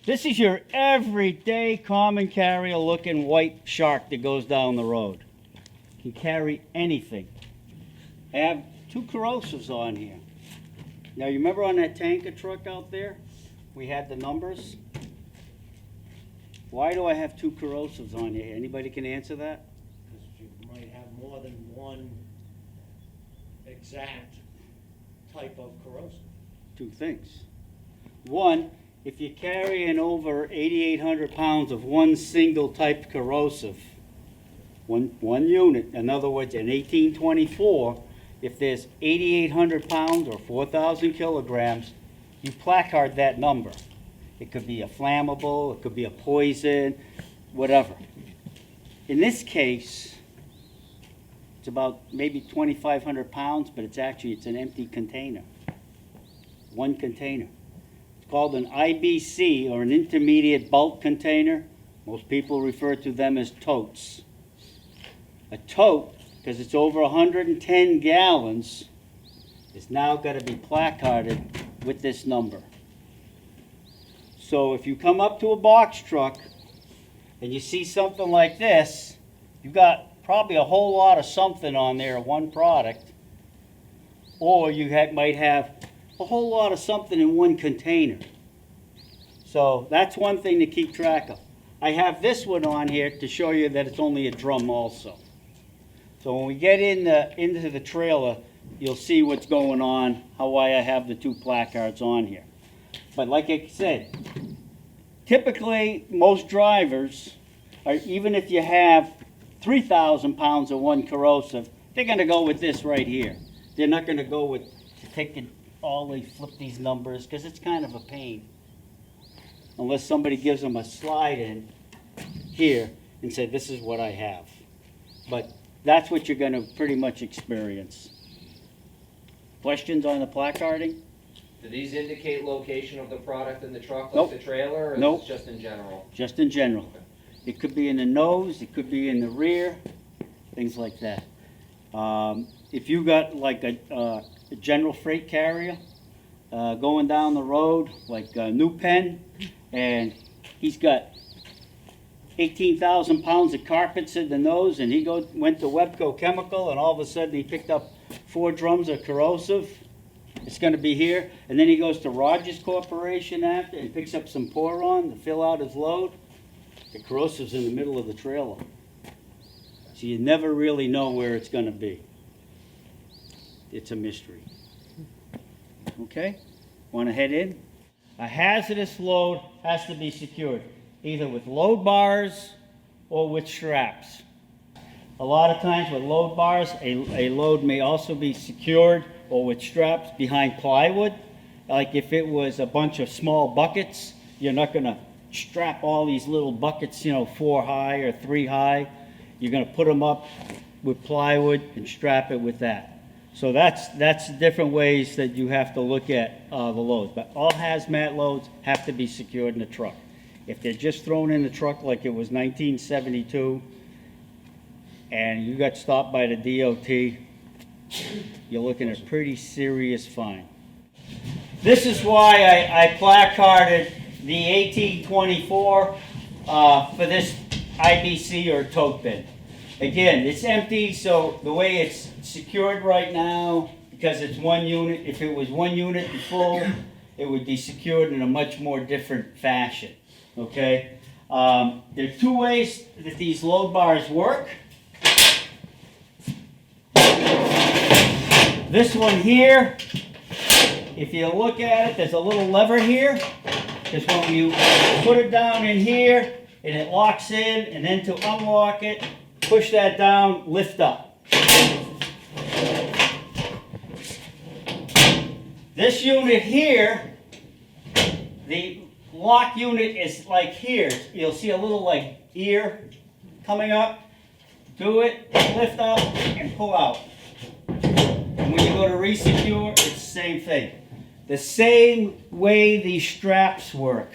This is your everyday common carrier looking white shark that goes down the road. Can carry anything. I have two corrosives on here. Now you remember on that tanker truck out there, we had the numbers? Why do I have two corrosives on here? Anybody can answer that? Because you might have more than one exact type of corrosive. Two things. One, if you're carrying over 8,800 pounds of one single type corrosive, one unit, in other words, an 1824, if there's 8,800 pounds or 4,000 kilograms, you placard that number. It could be a flammable, it could be a poison, whatever. In this case, it's about maybe 2,500 pounds, but it's an empty container. One container. It's called an IBC, or an intermediate bulk container. Most people refer to them as totes. A tote, because it's over 110 gallons, is now got to be placarded with this number. So if you come up to a box truck and you see something like this, you've got probably a whole lot of something on there, one product, or you might have a whole lot of something in one container. So that's one thing to keep track of. I have this one on here to show you that it's only a drum also. So when we get into the trailer, you'll see what's going on, why I have the two placards on here. But like I said, typically most drivers, even if you have 3,000 pounds of one corrosive, they're going to go with this right here. They're not going to go with flip these numbers, because it's kind of a pain. Unless somebody gives them a slide in here and say, this is what I have. But that's what you're going to pretty much experience. Questions on the placarding? Do these indicate location of the product in the truck, like Nope. the trailer, or Nope. is it just in general? Just in general. It could be in the nose, it could be in the rear, things like that. If you got like a general freight carrier going down the road, like New Penn, and he's got 18,000 pounds of carpets in the nose, and he went to Webco Chemical, and all of a sudden he picked up 4 drums of corrosive. It's going to be here, and then he goes to Rogers Corporation after and picks up some Poron to fill out his load. The corrosive's in the middle of the trailer, so you never really know where it's going to be. It's a mystery. Okay, want to head in? A hazardous load has to be secured, either with load bars or with straps. A lot of times with load bars, a load may also be secured or with straps behind plywood. Like if it was a bunch of small buckets, you're not going to strap all these little buckets, 4 high or 3 high. You're going to put them up with plywood and strap it with that. So that's different ways that you have to look at the loads. But all hazmat loads have to be secured in the truck. If they're just thrown in the truck like it was 1972 and you got stopped by the DOT, you're looking at a pretty serious fine. This is why I placarded the 1824 for this IBC or tote bin. Again, it's empty, so the way it's secured right now, because it's one unit, if it was one unit in full, it would be secured in a much more different fashion. Okay? There are 2 ways that these load bars work. This one here, if you look at it, there's a little lever here. Because when you put it down in here, and it locks in, and then to unlock it, push that down, lift up. This unit here, the lock unit is like here. You'll see a little like ear coming up. Do it, lift up, and pull out. And when you go to resecure, it's the same thing. The same way these straps work.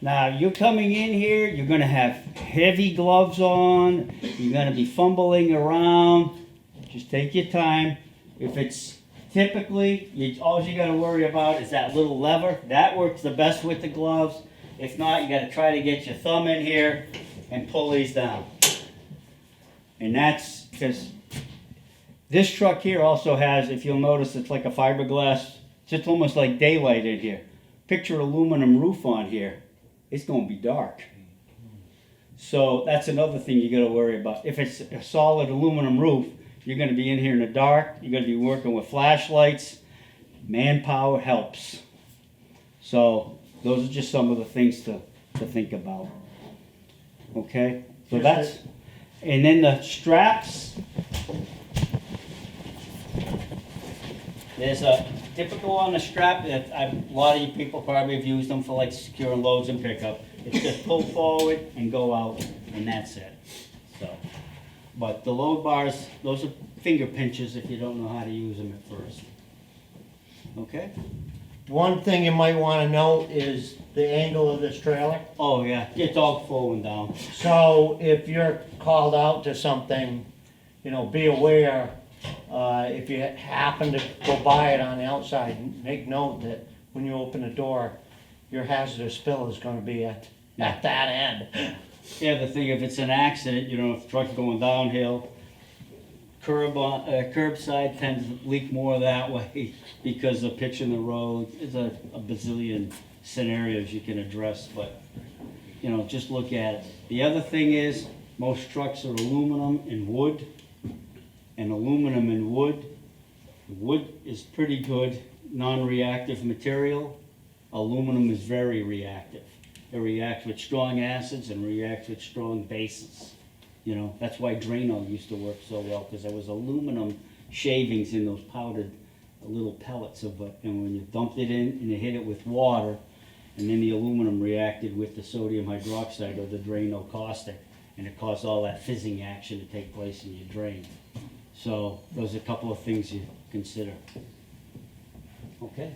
Now, you're coming in here, you're going to have heavy gloves on, you're going to be fumbling around. Just take your time. If it's typically, all you got to worry about is that little lever. That works the best with the gloves. If not, you gotta try to get your thumb in here and pull these down. And that's, because this truck here also has, if you'll notice, it's like a fiberglass, it's just almost like daylight in here. Picture aluminum roof on here, it's gonna be dark. So that's another thing you gotta worry about. If it's a solid aluminum roof, you're gonna be in here in the dark, you're gonna be working with flashlights, manpower helps. So those are just some of the things to think about. Okay, so that's, and then the straps. There's a typical on the strap that a lot of you people probably have used them for like securing loads and pickup. It's just pull forward and go out, and that's it. So, but the load bars, those are finger pinches if you don't know how to use them at first. Okay? One thing you might wanna note is the angle of this trailer. Oh yeah, it's all forward down. So if you're called out to something, you know, be aware, if you happen to go by it on the outside, make note that when you open the door, your hazardous spill is gonna be at that end. Yeah, the thing, if it's an accident, you know, if the truck's going downhill, curbside tends to leak more that way because of pitch in the road. There's a bazillion scenarios you can address, but, you know, just look at it. The other thing is, most trucks are aluminum and wood, and aluminum and wood. Wood is pretty good, non-reactive material. Aluminum is very reactive. It reacts with strong acids and reacts with strong bases. You know, that's why Drano used to work so well, because there was aluminum shavings in those powdered little pellets of it. And when you dumped it in and you hit it with water, and then the aluminum reacted with the sodium hydroxide or the Drano caustic, and it caused all that fizzing action to take place in your drain. So those are a couple of things you consider. Okay.